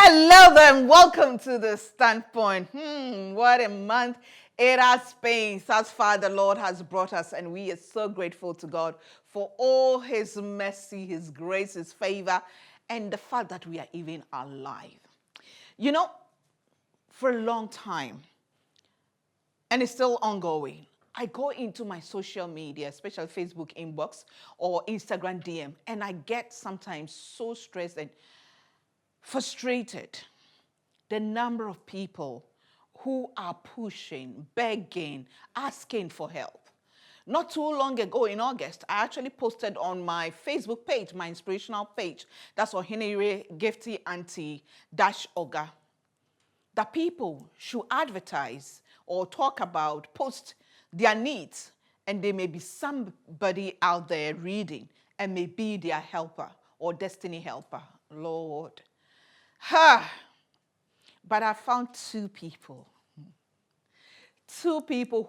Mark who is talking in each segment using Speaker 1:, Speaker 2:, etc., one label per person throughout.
Speaker 1: Hello there, welcome to the Standpoint. What a month it has been. Thus far, the Lord has brought us, and we are so grateful to God for all His mercy, His grace, His favor, and the fact that we are even alive. You know, for a long time, and it's still ongoing, I go into my social media, especially Facebook inbox or Instagram DM, and I get sometimes so stressed and frustrated. The number of people who are pushing, begging, asking for help. Not too long ago in August, I actually posted on my Facebook page, my inspirational page, that's Ohinere Gifty Auntie Dash Oga, that people should advertise or talk about, post their needs, and there may be somebody out there reading and may be their helper or destiny helper. Lord. But I found two people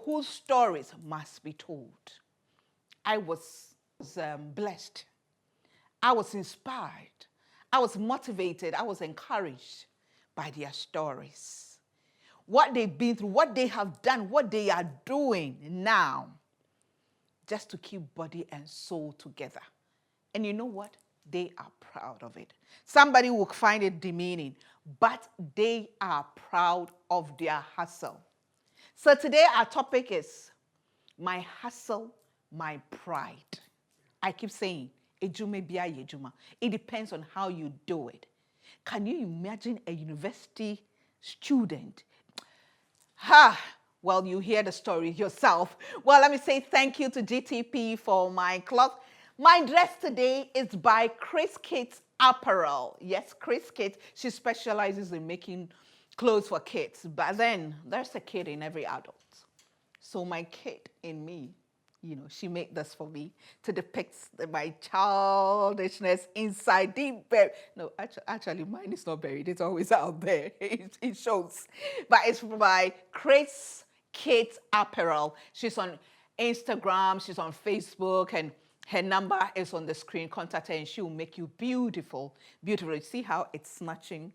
Speaker 1: whose stories must be told. I was blessed. I was inspired. I was motivated. I was encouraged by their stories. What they've been through, what they have done, what they are doing now, just to keep body and soul together. And you know what? They are proud of it. Somebody will find it demeaning, but they are proud of their hustle. So today our topic is my hustle, my pride. I keep saying, ejume biya yejuma. It depends on how you do it. Can you imagine a university student? Well, you hear the story yourself. Well, let me say thank you to GTP for my cloth. My dress today is by Chris Kids Apparel. Yes, Chris Kids. She specializes in making clothes for kids. But then there's a kid in every adult. So my kid in me, she made this for me to depict my childishness inside deep buried. No, actually, mine is not buried. It's always out there. It shows. But it's by Chris Kids Apparel. She's on Instagram. She's on Facebook. And her number is on the screen. Contact her and she will make you beautiful. Beautiful. You see how it's snatching?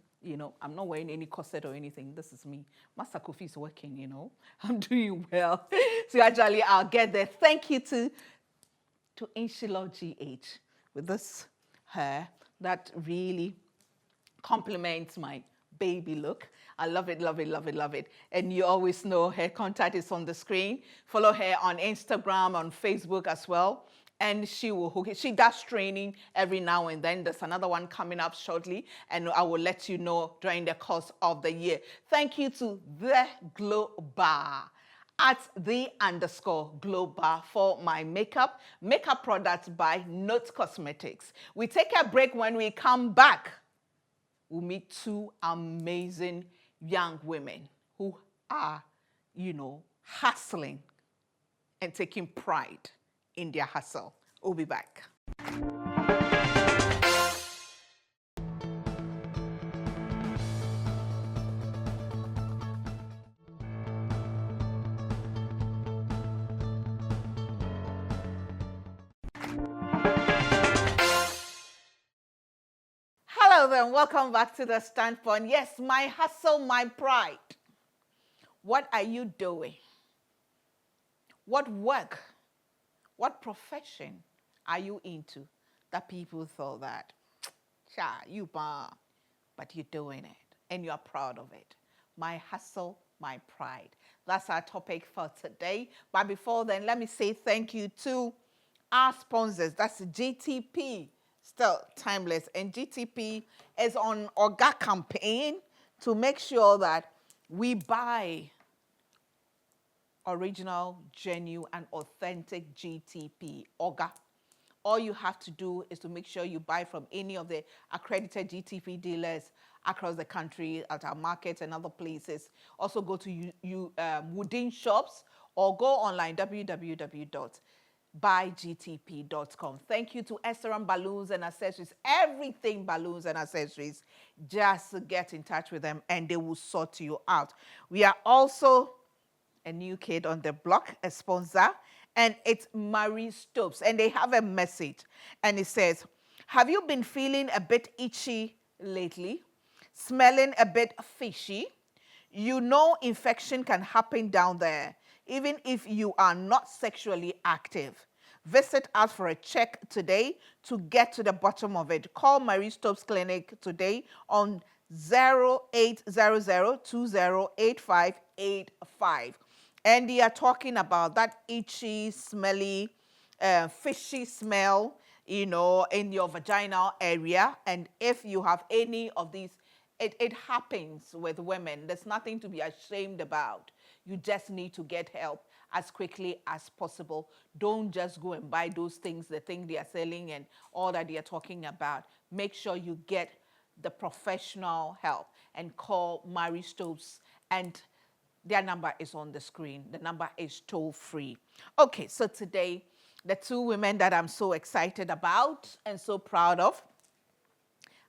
Speaker 1: I'm not wearing any corset or anything. This is me. Master Kofi is working, I'm doing well. So actually, I'll get there. Thank you to Inshilo GH with this hair that really complements my baby look. I love it, love it, love it, love it. And you always know her contact is on the screen. Follow her on Instagram, on Facebook as well. And she will hook it. She does training every now and then. There's another one coming up shortly, and I will let you know during the course of the year. Thank you to The Glow Bar at _Glow Bar for my makeup products by Note Cosmetics. We take a break. When we come back, we'll meet two amazing young women who are, hustling and taking pride in their hustle. We'll be back. Hello then, welcome back to the Standpoint. Yes, my hustle, my pride. What are you doing? What work? What profession are you into that people thought that, but you're doing it and you're proud of it? My hustle, my pride. That's our topic for today. But before then, let me say thank you to our sponsors. That's GTP, still timeless. And GTP is on Oga campaign to make sure that we buy original, genuine, and authentic GTP, Oga. All you have to do is to make sure you buy from any of the accredited GTP dealers across the country, at our markets and other places. Also go to Woodin shops or go online, www.buygtp.com. Thank you to Esteran Balloons and Accessories. Everything balloons and accessories. Just get in touch with them and they will sort you out. We are also a new kid on the block, a sponsor, and it's Marie Stopes. And they have a message, and it says, have you been feeling a bit itchy lately? smelling a bit fishy. You know infection can happen down there, even if you are not sexually active. Visit us for a check today to get to the bottom of it. Call Marie Stopes Clinic today on 0800-208585. And they are talking about that itchy, smelly, fishy smell, in your vaginal area. And if you have any of these, it happens with women. There's nothing to be ashamed about. You just need to get help as quickly as possible. Don't just go and buy those things, the thing they are selling and all that they are talking about. Make sure you get the professional help and call Marie Stopes, and their number is on the screen. The number is toll free. Okay, so today, the two women that I'm so excited about and so proud of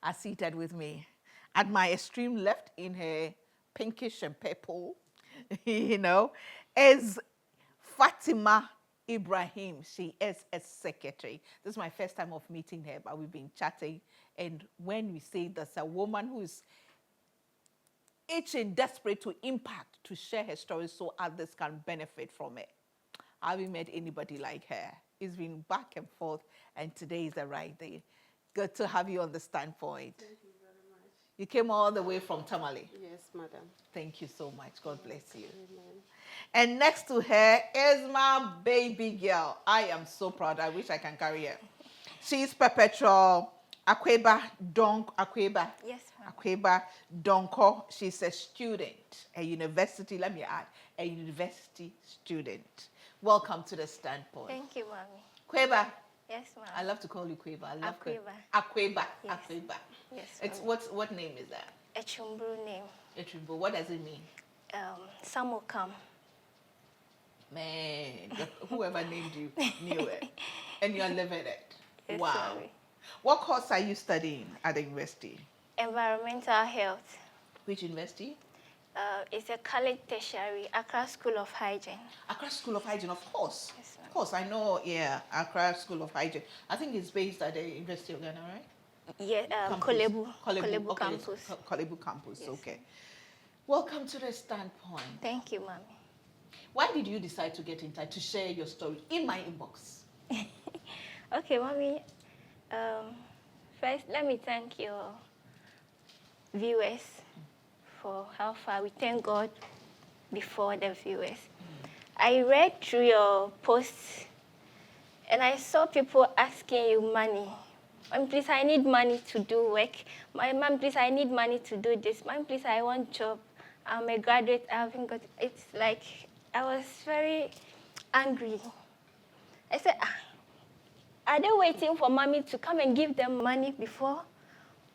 Speaker 1: are seated with me. At my extreme left, in her pinkish and purple, is Fatima Ibrahim. She is a secretary. This is my first time of meeting her, but we've been chatting. And when we say there's a woman who is itching, desperate to impact, to share her story so others can benefit from it, I haven't met anybody like her. It's been back and forth, and today is the right day. Good to have you on the standpoint.
Speaker 2: Thank you very much.
Speaker 1: You came all the way from Tamale.
Speaker 2: Yes, madam.
Speaker 1: Thank you so much. God bless you.
Speaker 2: Amen.
Speaker 1: And next to her is my baby girl. I am so proud. I wish I can carry her. She's Perpetua Akweba Akweba.
Speaker 3: Yes, ma'am.
Speaker 1: Akweba Donko. She's a student, a university, let me add, a university student. Welcome to the standpoint.
Speaker 3: Thank you, mommy.
Speaker 1: Kweba.
Speaker 3: Yes, ma'am.
Speaker 1: I love to call you Kweba. I love
Speaker 3: Akweba.
Speaker 1: Akweba.
Speaker 3: Yes.
Speaker 1: Akweba.
Speaker 3: Yes,
Speaker 1: It's
Speaker 3: ma'am.
Speaker 1: what name is that?
Speaker 3: A Chumbru name.
Speaker 1: Etrimbo. What does it mean?
Speaker 3: Some will come.
Speaker 1: Man, whoever named you knew it. And you're living it.
Speaker 3: Yes,
Speaker 1: Wow.
Speaker 3: mommy.
Speaker 1: What course are you studying at the university?
Speaker 3: Environmental health.
Speaker 1: Which university?
Speaker 3: It's a college tertiary, Accra School of Hygiene.
Speaker 1: Accra School of Hygiene, of course.
Speaker 3: Yes, ma'am.
Speaker 1: Of course, I know, yeah, Accra School of Hygiene. I think it's based at the University of Ghana, right?
Speaker 3: Yeah,
Speaker 1: Campus.
Speaker 3: Kolebu
Speaker 1: Okay,
Speaker 3: campus.
Speaker 1: Kolebu campus,
Speaker 3: Yes.
Speaker 1: okay. Welcome to the standpoint.
Speaker 3: Thank you, mommy.
Speaker 1: Why did you decide to get in touch to share your story in my inbox?
Speaker 3: Okay, mommy. First, let me thank your viewers for how far. We thank God before the viewers. I read through your posts and I saw people asking you money. Mom, please, I need money to do work. My mom, please, I need money to do this. Mom, please, I want job. I'm a graduate. I haven't got. It's like I was very angry. I said, are they waiting for mommy to come and give them money before?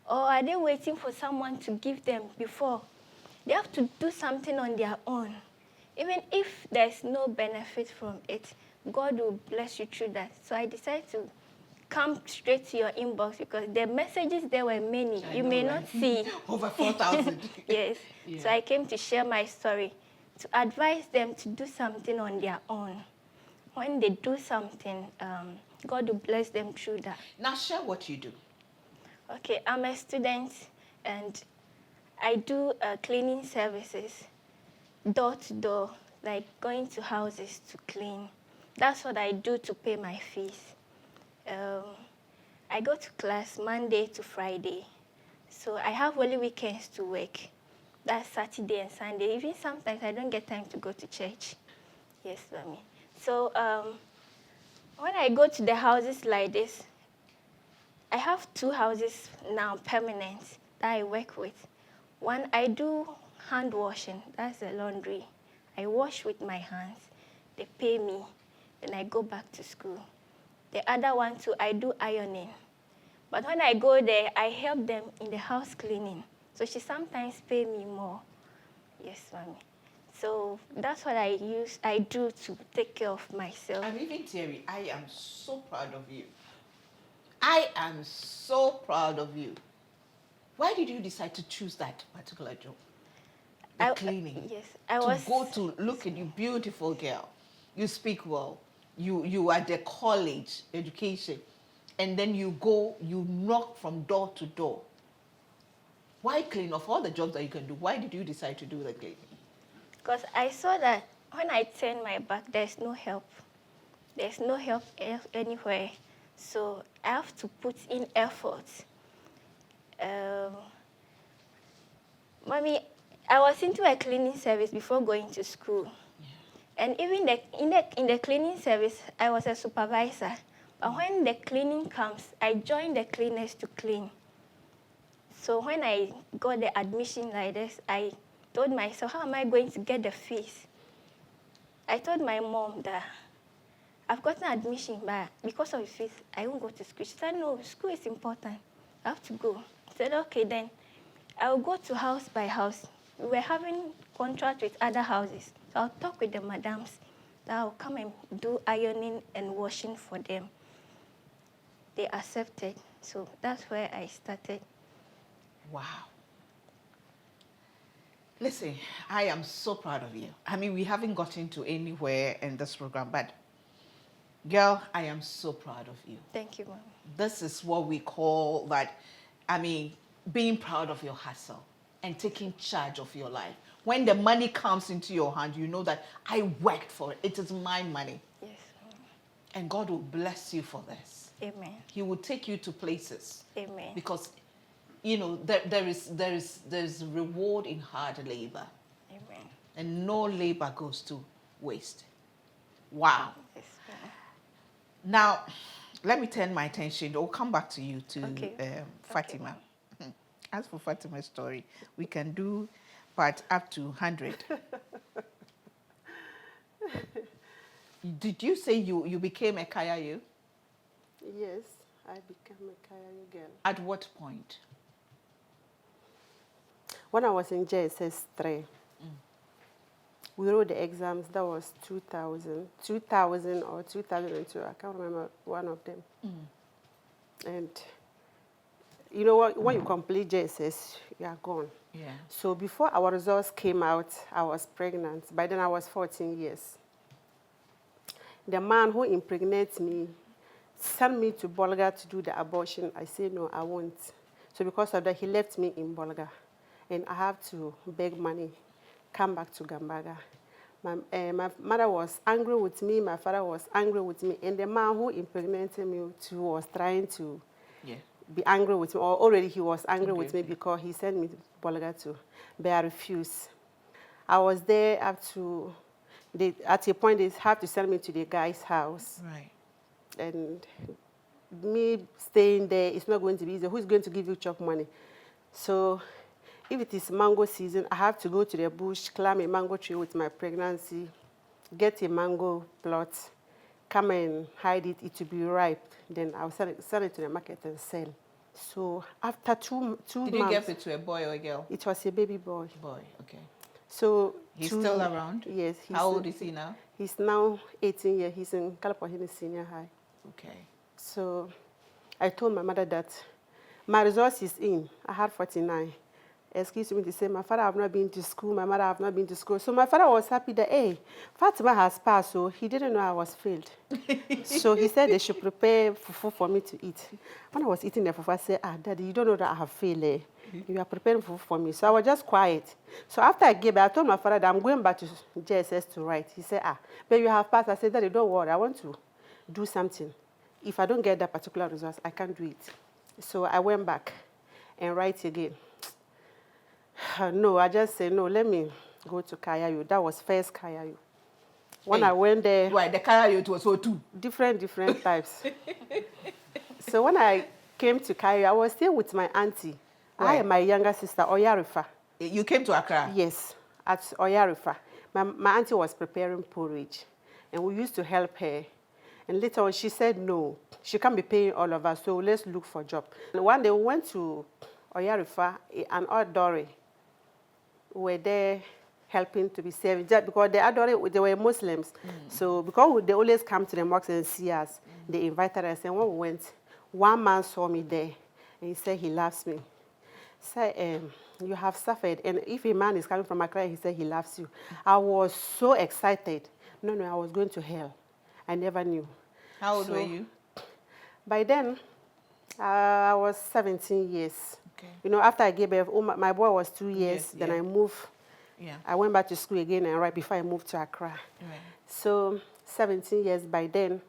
Speaker 3: Or are they waiting for someone to give them before? They have to do something on their own. Even if there's no benefit from it, God will bless you through that. So I decided to come straight to your inbox because the messages there were many. You may not see.
Speaker 1: Over 4,000.
Speaker 3: Yes.
Speaker 1: Yeah.
Speaker 3: So I came to share my story, to advise them to do something on their own. When they do something, God will bless them through that.
Speaker 1: Now share what you do.
Speaker 3: Okay, I'm a student and I do cleaning services, door to door, like going to houses to clean. That's what I do to pay my fees. I go to class Monday to Friday, so I have only weekends to work. That's Saturday and Sunday. Even sometimes I don't get time to go to church. Yes, mommy. So when I go to the houses like this, I have 2 houses now permanent that I work with. One, I do hand washing. That's the laundry. I wash with my hands. They pay me. Then I go back to school. The other one, too, I do ironing. But when I go there, I help them in the house cleaning. So she sometimes pay me more. Yes, mommy. So that's what I do to take care of myself.
Speaker 1: I'm even Terry. I am so proud of you. I am so proud of you. Why did you decide to choose that particular job? The cleaning.
Speaker 3: Yes,
Speaker 1: Go to look at you, beautiful girl. You speak well. You are the college education, and then you go, you knock from door to door. Why clean? Of all the jobs that you can do, why did you decide to do the cleaning?
Speaker 3: Because I saw that when I turn my back, there's no help. There's no help anywhere. So I have to put in effort. Mommy, I was into a cleaning service before going to school. Yeah. And even in the cleaning service, I was a supervisor. But when the cleaning comes, I join the cleaners to clean. So when I got the admission like this, I told myself, how am I going to get the fees? I told my mom that I've gotten admission, but because of the fees, I won't go to school. She said, no, school is important. I have to go. I said, okay, then I'll go to house by house. We were having contract with other houses. So I'll talk with the madams that I'll come and do ironing and washing for them. They accepted. So that's where I started.
Speaker 1: Wow. Listen, I am so proud of you. I mean, we haven't gotten to anywhere in this program, but girl, I am so proud of you.
Speaker 3: Thank you, Mom.
Speaker 1: This is what we call that, I mean, being proud of your hustle and taking charge of your life. When the money comes into your hand, you know that I worked for it. It is my money.
Speaker 3: Yes, Mom.
Speaker 1: And God will bless you for this.
Speaker 3: Amen.
Speaker 1: He will take you to places.
Speaker 3: Amen.
Speaker 1: Because, you know, there is reward in hard labor.
Speaker 3: Amen.
Speaker 1: And no labor goes to waste. Wow.
Speaker 3: Yes, Mom.
Speaker 1: Now, let me turn my attention. I'll come back to you, to Fatima.
Speaker 3: Okay.
Speaker 1: As for Fatima's story, we can do part up to 100. Did you say you became a Kayayu?
Speaker 2: Yes, I became a Kayayu girl.
Speaker 1: At what point?
Speaker 2: When I was in JSS 3, we wrote the exams. That was 2000 or 2002. I can't remember one of them. And you know what? When you complete JSS, you are gone.
Speaker 1: Yeah.
Speaker 2: So before our results came out, I was pregnant. By then, I was 14 years. The man who impregnated me sent me to Bolga to do the abortion. I said, no, I won't. So because of that, he left me in Bolga. And I have to beg money, come back to Gambaga. My mother was angry with me, my father was angry with me, and the man who impregnated me too was trying to be angry with me, or already he was angry with me because he sent me to Bolga too, but I refused. I was there up to, at a point they had to send me to the guy's house.
Speaker 1: Right.
Speaker 2: And me staying there, it's not going to be easy. Who's going to give you chop money? So if it is mango season, I have to go to the bush, climb a mango tree with my pregnancy, get a mango plot, come and hide it. It will be ripe. Then I'll sell it to the market and sell. So after two months...
Speaker 1: Did you give it to a boy or a girl?
Speaker 2: It was a baby boy.
Speaker 1: Boy, okay.
Speaker 2: So
Speaker 1: he's still around?
Speaker 2: Yes.
Speaker 1: How old is he now?
Speaker 2: He's now 18 years. He's in California Senior High.
Speaker 1: Okay.
Speaker 2: So I told my mother that my results is in. I had 49. Excuse me to say, my father have not been to school, my mother have not been to school. So my father was happy that, hey, Fatima has passed, so he didn't know I was failed. So he said they should prepare fufu for me to eat. When I was eating the fufu, I said, Daddy, you don't know that I have failed. Eh? You are preparing fufu for me. So I was just quiet. So after I gave it, I told my father that I'm going back to JSS to write. He said, but you have passed. I said, Daddy, don't worry, I want to do something. If I don't get that particular result, I can't do it. So I went back and write again. No, I just said, no, let me go to Kayayu. That was first Kayayu. When I went there...
Speaker 1: Right, the Kayayu was so too.
Speaker 2: Different types. So when I came to Kayayu, I was still with my auntie. Right. I and my younger sister, Oyarifa.
Speaker 1: You came to Accra?
Speaker 2: Yes, at Oyarifa. My auntie was preparing porridge, and we used to help her. And later on, she said, no, she can't be paying all of us, so let's look for a job. And one day, we went to Oyarifa, and Odori were there helping to be saved, just because they were Muslims. So because they always come to the mosque and see us, they invited us. And when we went, one man saw me there, and he said he loves me. He said, you have suffered, and if a man is coming from Accra, he said he loves you. I was so excited. No, I was going to hell. I never knew.
Speaker 1: How old were you?
Speaker 2: By then, I was 17 years.
Speaker 1: Okay.
Speaker 2: You know, after I gave birth, my boy was 2 years.
Speaker 1: Yes,
Speaker 2: Then
Speaker 1: yeah.
Speaker 2: I moved.
Speaker 1: Yeah.
Speaker 2: I went back to school again, and right before I moved to Accra.
Speaker 1: Right.
Speaker 2: So 17 years by then.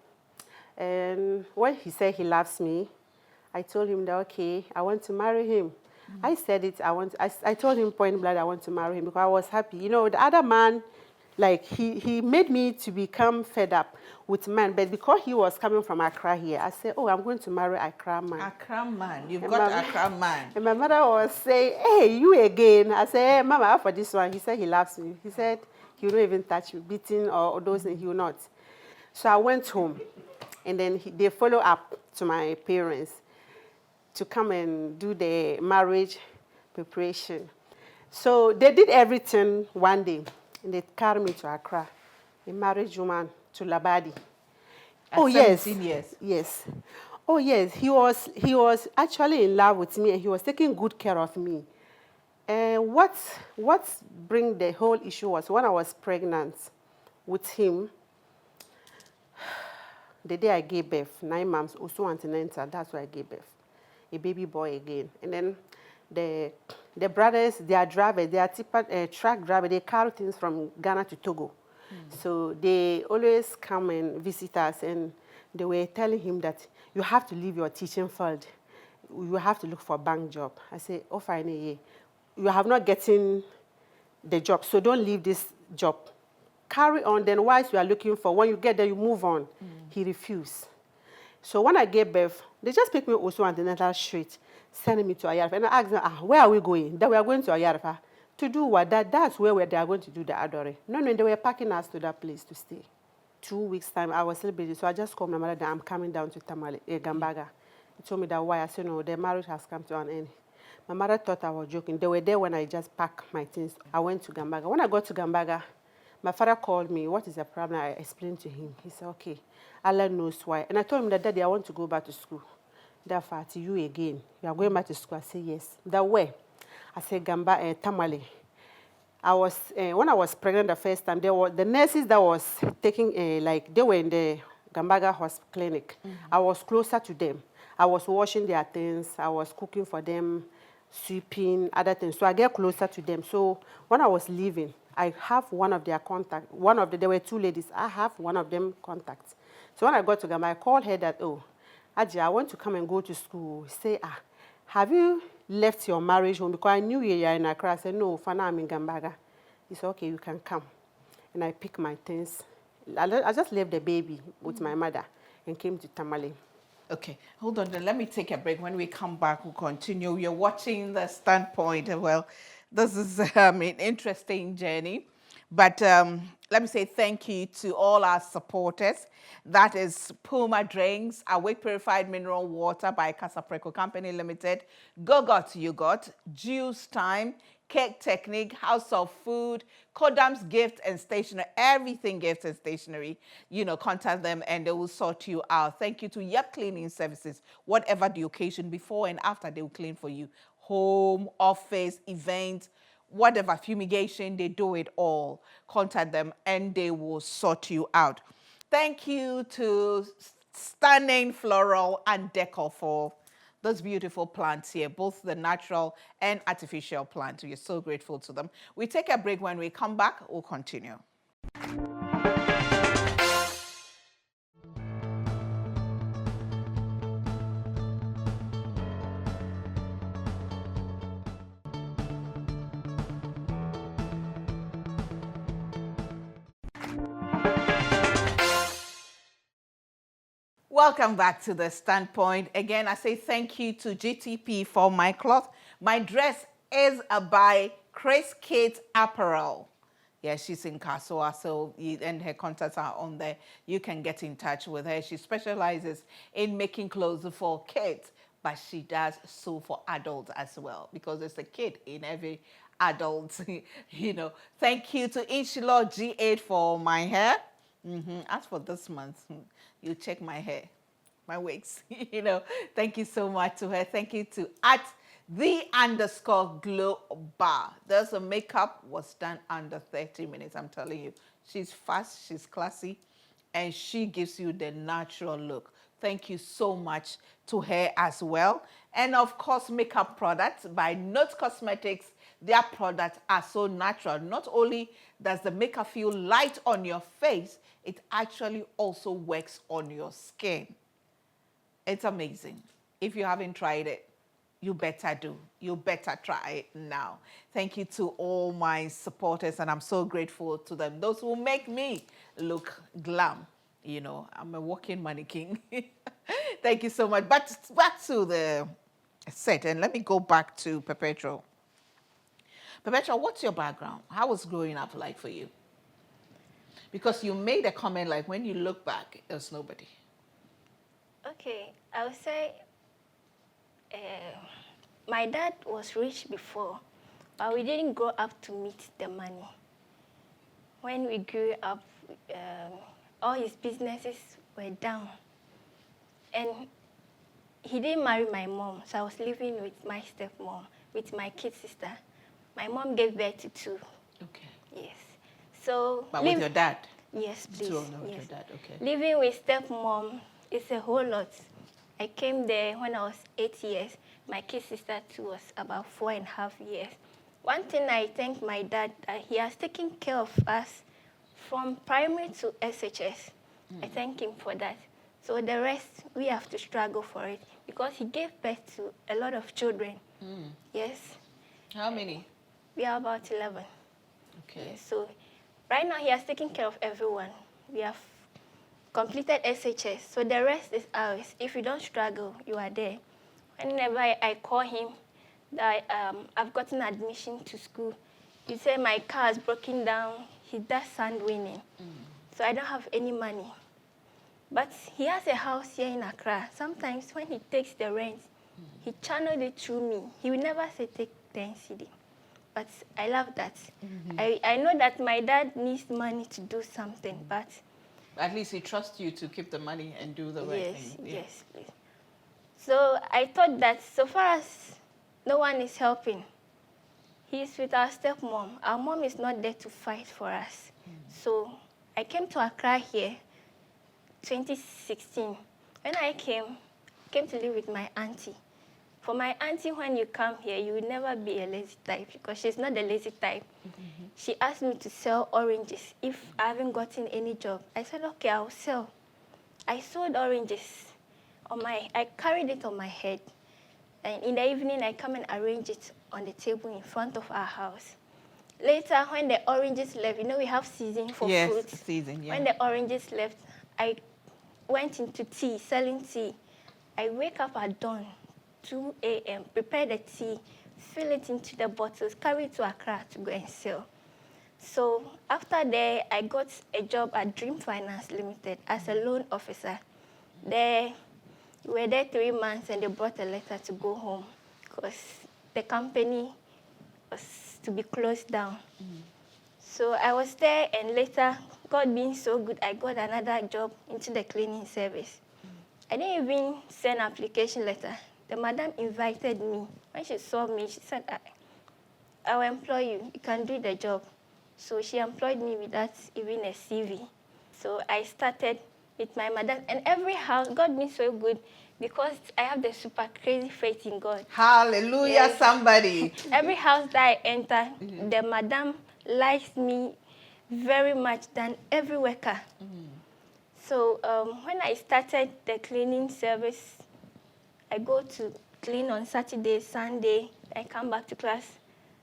Speaker 2: And when he said he loves me, I told him that, okay, I want to marry him. I said it, I told him point blank I want to marry him because I was happy. You know, the other man, like, he made me to become fed up with men. But because he was coming from Accra here, I said, oh, I'm going to marry Accra man.
Speaker 1: Accra man. You've
Speaker 2: And
Speaker 1: got
Speaker 2: my-
Speaker 1: Accra man.
Speaker 2: And my mother was saying, hey, you again. I said, hey, Mama, how for this one? He said he loves me. He said he will not even touch me, beating or those things, he will not. So I went home, and then they follow up to my parents to come and do the marriage preparation. So they did everything one day, and they carried me to Accra, a marriage woman to Labadi.
Speaker 1: At
Speaker 2: Oh, yes.
Speaker 1: 17 years.
Speaker 2: Yes. Oh, yes. He was actually in love with me, and he was taking good care of me. And what bring the whole issue was when I was pregnant with him, the day I gave birth, 9 months, also antenatal, that's why I gave birth. A baby boy again. And then the brothers, they are drivers, they are truck drivers, they carry things from Ghana to Togo. So they always come and visit us, and they were telling him that you have to leave your teaching field. You have to look for a bank job. I said, oh, fine, yeah. You have not gotten the job, so don't leave this job. Carry on, then whilst you are looking for, when you get there, you move on. He refused. So when I gave birth, they just picked me also on the antenatal street, sending me to Ayarfa. And I asked them, where are we going? That we are going to Ayarfa. To do what? That's where they are going to do the adore. No, they were packing us to that place to stay. 2 weeks' time, I was still busy, so I just called my mother that I'm coming down to Gambaga. He told me that why. I said, no, the marriage has come to an end. My mother thought I was joking. They were there when I just packed my things. I went to Gambaga. When I got to Gambaga, my father called me. What is the problem? I explained to him. He said, okay, Allah knows why. And I told him that, Daddy, I want to go back to school. Therefore, to you again. You are going back to school? I said, yes. That way. I said, Tamale. I was, when I was pregnant the first time, there were the nurses that was taking, they were in the Gambaga Hospital Clinic. I was closer to them. I was washing their things. I was cooking for them, sweeping, other things. So I get closer to them. So when I was leaving, I have one of their contacts. There were 2 ladies. I have one of them contacts. So when I got to Gambaga, I called her that, oh, Aji, I want to come and go to school. Say, have you left your marriage home? Because I knew you were in Accra. I said, no, for now I'm in Gambaga. He said, okay, you can come. And I picked my things. I just left the baby with my mother and came to Tamale.
Speaker 1: Okay, hold on then. Let me take a break. When we come back, we'll continue. You're watching The Standpoint. Well, this is an interesting journey. But let me say thank you to all our supporters. That is Puma Drinks, Awake Purified Mineral Water by Casapreco Company Limited, Go-Got Yogurt, Juice Time, Cake Technique, House of Food, Kodam's Gift and Stationery, everything gift and stationery. You know, contact them and they will sort you out. Thank you to Yep Cleaning Services. Whatever the occasion, before and after, they will clean for you. Home, office, event, whatever, fumigation, they do it all. Contact them and they will sort you out. Thank you to Stunning Floral and Decor for those beautiful plants here, both the natural and artificial plants. We are so grateful to them. We take a break. When we come back, we'll continue. Welcome back to The Standpoint. Again, I say thank you to GTP for my cloth. My dress is by Chris Kate Apparel. Yeah, she's in Kasoa, and her contacts are on there. You can get in touch with her. She specializes in making clothes for kids, but she does sew for adults as well, because there's a kid in every adult, you know. Thank you to Inshilo G8 for my hair. As for this month, you check my hair, my wigs, you know. Thank you so much to her. Thank you to @the_glow bar. There's a makeup was done under 30 minutes. I'm telling you, she's fast, she's classy, and she gives you the natural look. Thank you so much to her as well. And of course, makeup products by Note Cosmetics. Their products are so natural. Not only does the makeup feel light on your face, it actually also works on your skin. It's amazing. If you haven't tried it, you better do. You better try it now. Thank you to all my supporters, and I'm so grateful to them. Those who make me look glam. You know, I'm a walking mannequin. Thank you so much. But back to the set, and let me go back to Perpetua. Perpetua, what's your background? How was growing up like for you? Because you made a comment like, when you look back, there's nobody.
Speaker 3: Okay, I would say my dad was rich before, but we didn't grow up to meet the money. When we grew up, all his businesses were down. And he didn't marry my mom, so I was living with my stepmom, with my kid sister. My mom gave birth to 2.
Speaker 1: Okay.
Speaker 3: Yes. So.
Speaker 1: But with your dad?
Speaker 3: Yes, please.
Speaker 1: 2 of them with
Speaker 3: yes.
Speaker 1: your dad, okay.
Speaker 3: Living with stepmom is a whole lot. I came there when I was 8 years. My kid sister too was about 4.5 years. One thing I thank my dad that he has taken care of us from primary to SHS. I thank him for that. So the rest, we have to struggle for it because he gave birth to a lot of children. Yes.
Speaker 1: How many?
Speaker 3: We are about 11.
Speaker 1: Okay.
Speaker 3: Yes, so right now he has taken care of everyone. We have completed SHS, so the rest is ours. If you don't struggle, you are there. Whenever I call him that I've gotten admission to school, he said my car has broken down, he does sand winning. So I don't have any money. But he has a house here in Accra. Sometimes when he takes the rent, he channeled it through me. He will never say take 10 cedi. But I love that. I know that my dad needs money to do something, but
Speaker 1: at least he trusts you to keep the money and do the right thing.
Speaker 3: Yes, please. So I thought that so far as no one is helping, he's with our stepmom. Our mom is not there to fight for us. So I came to Accra here 2016. When I came to live with my auntie. For my auntie, when you come here, you will never be a lazy type because she's not the lazy type. She asked me to sell oranges if I haven't gotten any job. I said, okay, I'll sell. I sold oranges. I carried it on my head. And in the evening, I come and arrange it on the table in front of our house. Later, when the oranges left, you know we have season for fruits.
Speaker 1: Yes, season, yeah.
Speaker 3: When the oranges left, I went into tea, selling tea. I wake up at dawn, 2 a.m., prepare the tea, fill it into the bottles, carry it to Accra to go and sell. So after that, I got a job at Dream Finance Limited as a loan officer. We were there 3 months and they brought a letter to go home because the company was to be closed down. So I was there and later, God being so good, I got another job into the cleaning service. I didn't even send an application letter. The madam invited me. When she saw me, she said, I will employ you. You can do the job. So she employed me without even a CV. So I started with my madam. And every house, God being so good, because I have the super crazy faith in God.
Speaker 1: Hallelujah, yes. Somebody.
Speaker 3: Every house that I enter, the madam likes me very much than every worker. So when I started the cleaning service, I go to clean on Saturday, Sunday, I come back to class.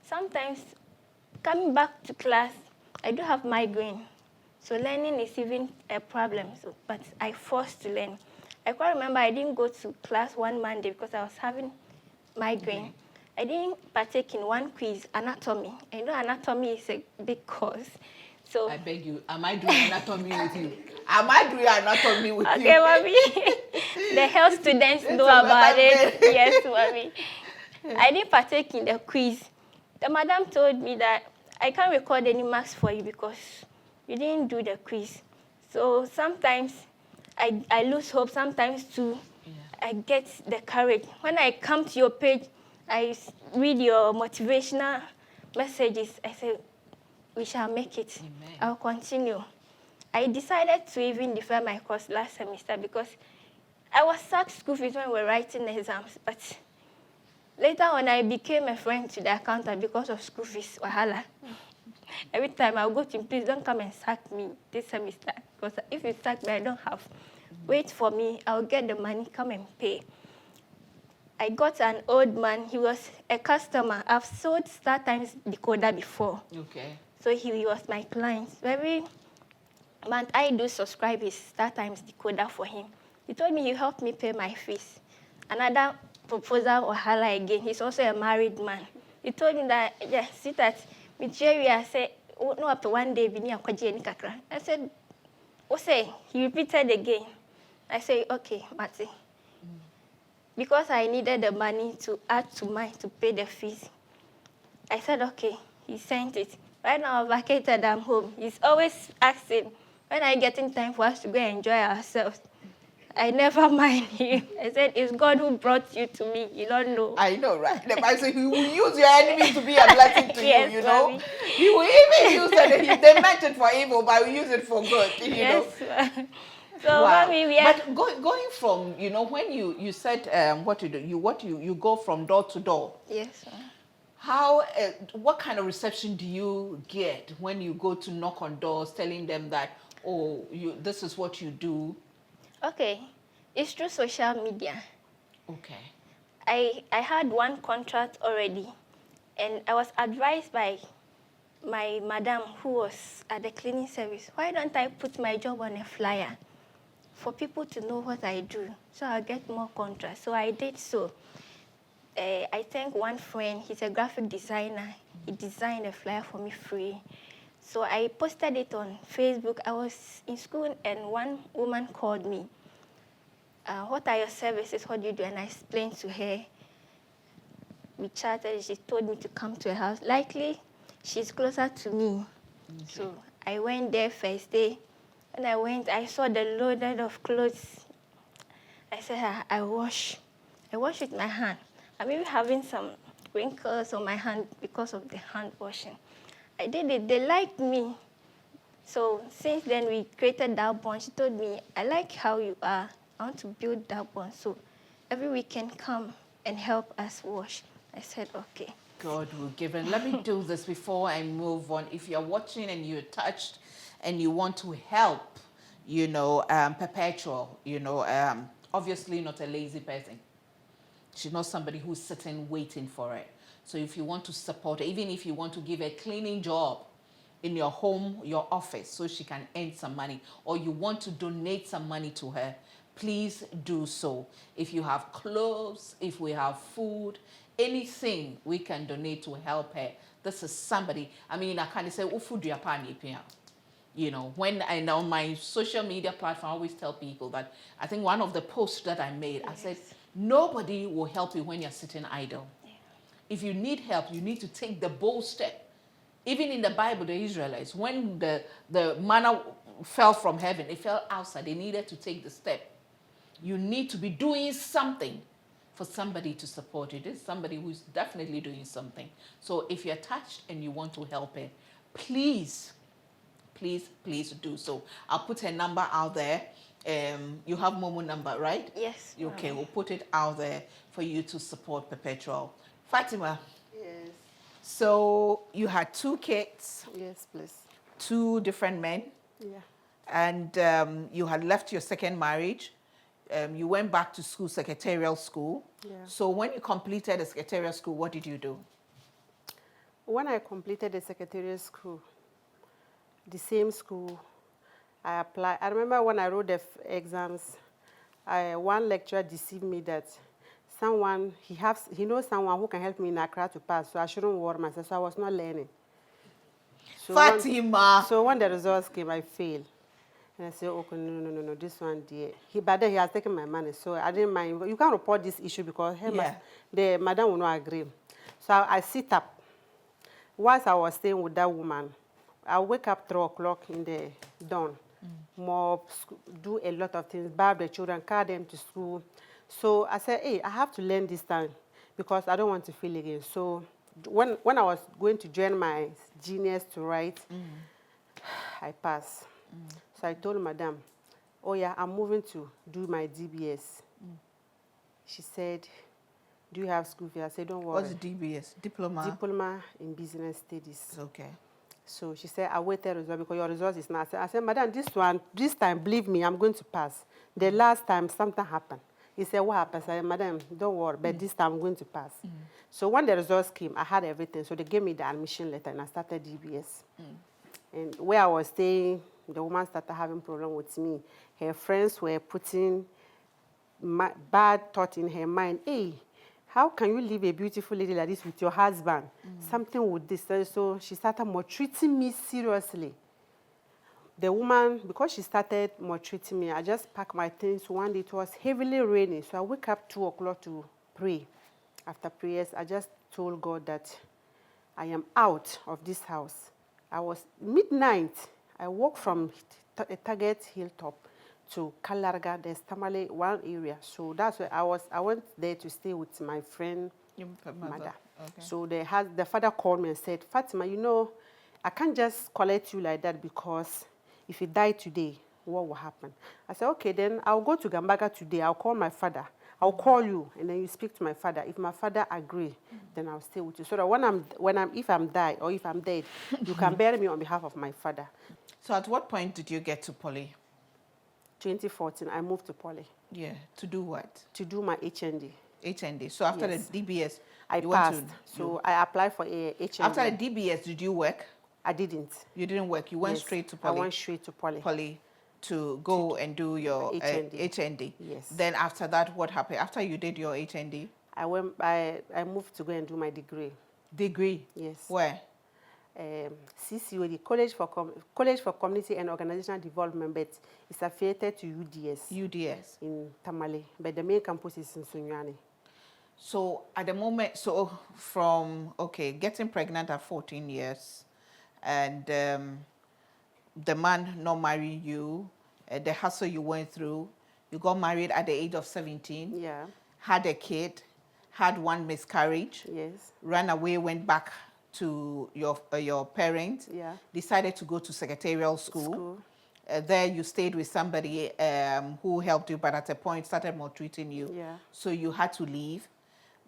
Speaker 3: Sometimes coming back to class, I do have migraine. So learning is even a problem, but I forced to learn. I quite remember I didn't go to class one Monday because I was having migraine. I didn't partake in one quiz, anatomy. I know anatomy is a big course. So
Speaker 1: I beg you, am I doing anatomy with you? Am I doing anatomy with you?
Speaker 3: Okay, mommy. The health students know about it. Yes, mommy. I didn't partake in the quiz. The madam told me that I can't record any marks for you because you didn't do the quiz. So sometimes I lose hope, sometimes too. I get the courage. When I come to your page, I read your motivational messages. I say, we shall make it.
Speaker 1: Amen.
Speaker 3: I'll continue. I decided to even defer my course last semester because I was sacked school fees when we were writing the exams, but later on I became a friend to the accountant because of school fees, wahala. Every time I'll go to him, please don't come and sack me this semester, because if you sack me, I don't have. Wait for me, I'll get the money, come and pay. I got an old man, he was a customer. I've sold StarTimes decoder before.
Speaker 1: Okay.
Speaker 3: So he was my client. Every month I do subscribe his StarTimes decoder for him. He told me he helped me pay my fees. Another proposal or hala again, he's also a married man. He told me that, yeah, see that, I said, oh, no, after one day, I said, what say? He repeated again. I said, okay, Mati. Because I needed the money to add to mine to pay the fees. I said, okay. He sent it. Right now, I'm vacated, I'm home. He's always asking, when are you getting time for us to go and enjoy ourselves? I never mind him. I said, it's God who brought you to me. You don't know.
Speaker 1: I know, right? The Bible says he will use your enemies to be a blessing to
Speaker 3: Yes,
Speaker 1: you, you know?
Speaker 3: mommy.
Speaker 1: He will even use it. They meant it for evil, but he will use it for good, you know?
Speaker 3: Yes. So,
Speaker 1: Wow.
Speaker 3: mommy, we are...
Speaker 1: But going from, you know, when you said what you do, you go from door to door.
Speaker 3: Yes.
Speaker 1: How, what kind of reception do you get when you go to knock on doors telling them that, oh, this is what you do?
Speaker 3: Okay. It's through social media.
Speaker 1: Okay.
Speaker 3: I had one contract already, and I was advised by my madam who was at the cleaning service, why don't I put my job on a flyer for people to know what I do, so I'll get more contracts. So I did so. I thank one friend, he's a graphic designer. He designed a flyer for me free. So I posted it on Facebook. I was in school and one woman called me. What are your services? What do you do? And I explained to her. We chatted. She told me to come to her house. Likely, she's closer to me. Okay. So I went there first day. When I went, I saw the loaded of clothes. I said, I wash with my hand. I'm even having some wrinkles on my hand because of the hand washing. I did it. They liked me. So since then, we created that bond. She told me, I like how you are. I want to build that bond. So every weekend, come and help us wash. I said, okay.
Speaker 1: God will give. And let me do this before I move on. If you're watching and you're touched and you want to help, you know, Perpetual, you know, obviously not a lazy person. She's not somebody who's sitting waiting for it. So if you want to support her, even if you want to give her a cleaning job in your home, your office, so she can earn some money, or you want to donate some money to her, please do so. If you have clothes, if we have food, anything we can donate to help her. This is somebody, I mean, I can't say, you know, when I know my social media platform, I always tell people that I think one of the posts that I made, I said, nobody will help you when you're sitting idle. Yeah. If you need help, you need to take the bold step. Even in the Bible, the Israelites, when the manna fell from heaven, it fell outside. They needed to take the step. You need to be doing something for somebody to support you. This is somebody who's definitely doing something. So if you're touched and you want to help her, please, please, please do so. I'll put her number out there. You have Momo number, right?
Speaker 3: Yes.
Speaker 1: Okay, we'll put it out there for you to support Perpetual. Fatima.
Speaker 2: Yes.
Speaker 1: So you had 2 kids.
Speaker 2: Yes, please.
Speaker 1: 2 different men.
Speaker 2: Yeah.
Speaker 1: And you had left your second marriage. You went back to school, secretarial school.
Speaker 2: Yeah.
Speaker 1: So when you completed the secretarial school, what did you do?
Speaker 2: When I completed the secretarial school, the same school, I applied. I remember when I wrote the exams, one lecturer deceived me that someone, he knows someone who can help me in Accra to pass, so I shouldn't worry myself, so I was not learning. So
Speaker 1: Fatima!
Speaker 2: When the results came, I failed. And I said, okay, no, this one, dear. But then he has taken my money, so I didn't mind. You can't report this issue because the madam will not agree. So I sit up. Whilst I was staying with that woman, I wake up 3 o'clock in the dawn, mop, do a lot of things, bath the children, carry them to school. So I said, hey, I have to learn this time because I don't want to fail again. So when I was going to join my juniors to write, I passed. So I told madam, oh yeah, I'm moving to do my DBS. She said, do you have school fee? I said, don't worry.
Speaker 1: What's DBS? Diploma?
Speaker 2: Diploma in Business Studies.
Speaker 1: Okay.
Speaker 2: So she said, I waited result because your result is not. I said, madam, this time, believe me, I'm going to pass. The last time, something happened. He said, what happened? I said, madam, don't worry, but this time I'm going to pass. So when the results came, I had everything. So they gave me the admission letter and I started DBS. And where I was staying, the woman started having problem with me. Her friends were putting bad thought in her mind. Hey, how can you leave a beautiful lady like this with your husband? Something with this. So she started maltreating me seriously. The woman, because she started maltreating me, I just packed my things. One day it was heavily raining, so I wake up 2 o'clock to pray. After prayers, I just told God that I am out of this house. I was midnight. I walked from Target Hilltop to Kalarga. There's Tamale, one area. So that's where I was. I went there to stay with my friend,
Speaker 1: Your
Speaker 2: mother.
Speaker 1: Okay.
Speaker 2: So the father called me and said, Fatima, you know, I can't just collect you like that because if you die today, what will happen? I said, okay, then I'll go to Gambaga today. I'll call my father. I'll call you, and then you speak to my father. If my father agree, then I'll stay with you. So that if I'm dead, you can bury me on behalf of my father.
Speaker 1: So at what point did you get to Poly?
Speaker 2: 2014, I moved to Poly.
Speaker 1: Yeah. To do what?
Speaker 2: To do my HND.
Speaker 1: HND. So after
Speaker 2: Yes.
Speaker 1: the DBS,
Speaker 2: I
Speaker 1: you
Speaker 2: passed.
Speaker 1: went to,
Speaker 2: So I applied for a HND.
Speaker 1: after the DBS, did you work?
Speaker 2: I didn't.
Speaker 1: You didn't work. You went
Speaker 2: Yes,
Speaker 1: straight to
Speaker 2: I
Speaker 1: Poly.
Speaker 2: went straight to Poly.
Speaker 1: Poly to go and do your
Speaker 2: HND.
Speaker 1: HND.
Speaker 2: Yes.
Speaker 1: Then after that, what happened? After you did your HND?
Speaker 2: I moved to go and do my degree.
Speaker 1: Degree?
Speaker 2: Yes.
Speaker 1: Where?
Speaker 2: CCOD, College for Community and Organizational Development, but it's affiliated to UDS
Speaker 1: UDS.
Speaker 2: in Tamale, but the main campus is in Sunyani.
Speaker 1: So at the moment, so from, okay, getting pregnant at 14 years and the man not marrying you, the hustle you went through, you got married at the age of 17,
Speaker 2: Yeah.
Speaker 1: had a kid, had one miscarriage,
Speaker 2: Yes.
Speaker 1: ran away, went back to your parents,
Speaker 2: Yeah.
Speaker 1: decided to go to secretarial school. There you stayed with somebody who helped you, but at a point started maltreating you.
Speaker 2: Yeah.
Speaker 1: So you had to leave.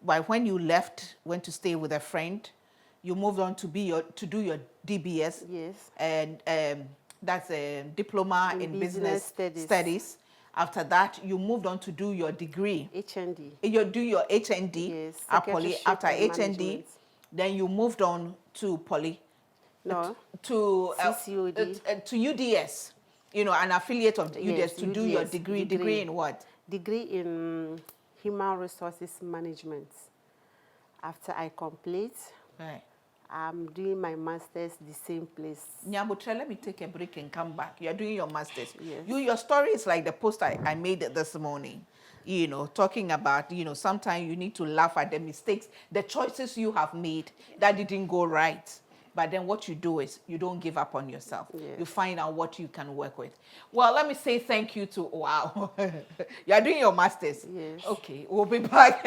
Speaker 1: But when you left, went to stay with a friend, you moved on to do your DBS.
Speaker 2: Yes.
Speaker 1: And that's a diploma in business studies. After that, you moved on to do your degree.
Speaker 2: HND.
Speaker 1: You do your HND
Speaker 2: Yes.
Speaker 1: at Poly. After
Speaker 2: Secretaryship and
Speaker 1: HND,
Speaker 2: management.
Speaker 1: then you moved on to Poly.
Speaker 2: No.
Speaker 1: To
Speaker 2: CCOD.
Speaker 1: to UDS, you know, an affiliate of the UDS,
Speaker 2: Yes,
Speaker 1: to do your
Speaker 2: UDS,
Speaker 1: degree.
Speaker 2: degree.
Speaker 1: Degree in what?
Speaker 2: Degree in Human Resources Management. After I complete,
Speaker 1: Right.
Speaker 2: I'm doing my master's the same place.
Speaker 1: Nyamutra, let me take a break and come back. You're doing your master's.
Speaker 2: Yes.
Speaker 1: Your story is like the post I made this morning. You know, talking about, you know, sometimes you need to laugh at the mistakes, the choices you have made that didn't go right. But then what you do is you don't give up on yourself.
Speaker 2: Yes.
Speaker 1: You find out what you can work with. Well, let me say thank you to, wow, you're doing your master's.
Speaker 2: Yes.
Speaker 1: Okay, we'll be back.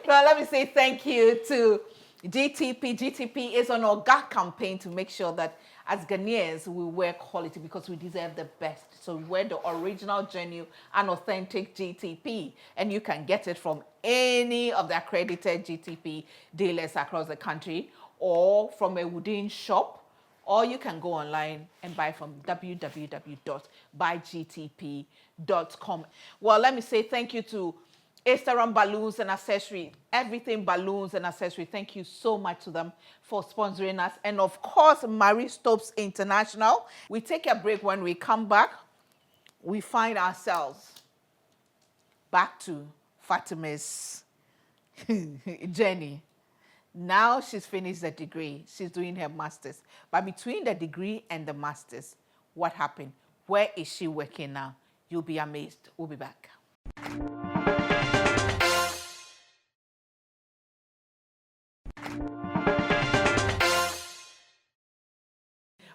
Speaker 1: Well, let me say thank you to GTP. GTP is on our GAC campaign to make sure that as Ghanaians, we wear quality because we deserve the best. So we wear the original, genuine, and authentic GTP. And you can get it from any of the accredited GTP dealers across the country or from a wooden shop, or you can go online and buy from www.buygtp.com. Well, let me say thank you to Estaron Balloons and Accessory, everything balloons and accessory. Thank you so much to them for sponsoring us. And of course, Marie Stopes International. We take a break. When we come back, we find ourselves back to Fatima's journey. Now she's finished the degree. She's doing her master's. But between the degree and the master's, what happened? Where is she working now? You'll be amazed. We'll be back.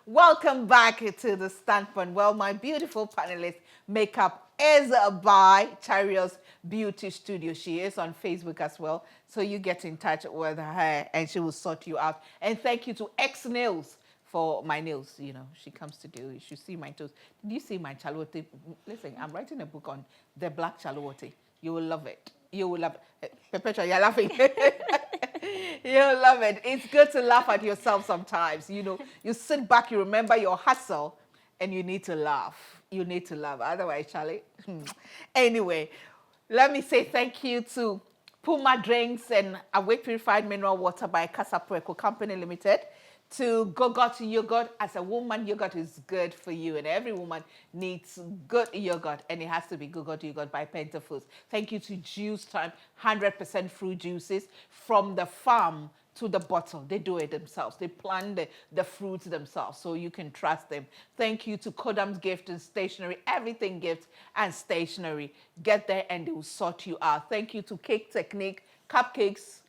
Speaker 1: Welcome back to the Standpoint. Well, my beautiful panelist makeup is by Chariots Beauty Studio. She is on Facebook as well. So you get in touch with her and she will sort you out. And thank you to X Nails for my nails, you know, she comes to do. You should see my toes. Did you see my chalote? Listen, I'm writing a book on the black chalote. You will love it. You will love it. Perpetua, you're laughing. You'll love it. It's good to laugh at yourself sometimes. You know, you sit back, you remember your hustle, and you need to laugh. You need to laugh. Otherwise, Charlie. Anyway, let me say thank you to Puma Drinks and Awake Purified Mineral Water by Casapueco Company Limited. To Go-Got yogurt. As a woman, yogurt is good for you, and every woman needs good yogurt, and it has to be Go-Got yogurt by Penta Foods. Thank you to Juice Time, 100% fruit juices from the farm to the bottle. They do it themselves. They plant the fruits themselves, so you can trust them. Thank you to Kodam's Gift and Stationery, everything gift and stationery. Get there and they will sort you out. Thank you to Cake Technique, cupcakes,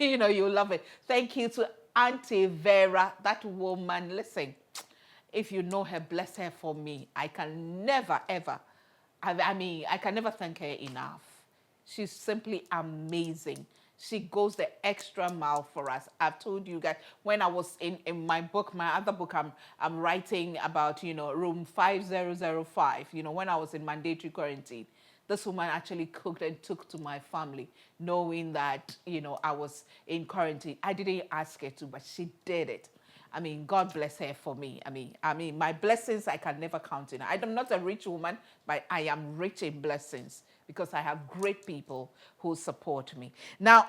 Speaker 1: you know, you'll love it. Thank you to Auntie Vera, that woman. Listen, if you know her, bless her for me. I can never, ever, I can never thank her enough. She's simply amazing. She goes the extra mile for us. I've told you guys, when I was in my book, my other book, I'm writing about, you know, room 5005, you know, when I was in mandatory quarantine. This woman actually cooked and took to my family, knowing that, you know, I was in quarantine. I didn't ask her to, but she did it. I mean, God bless her for me. I mean, my blessings, I can never count in. I'm not a rich woman, but I am rich in blessings because I have great people who support me. Now,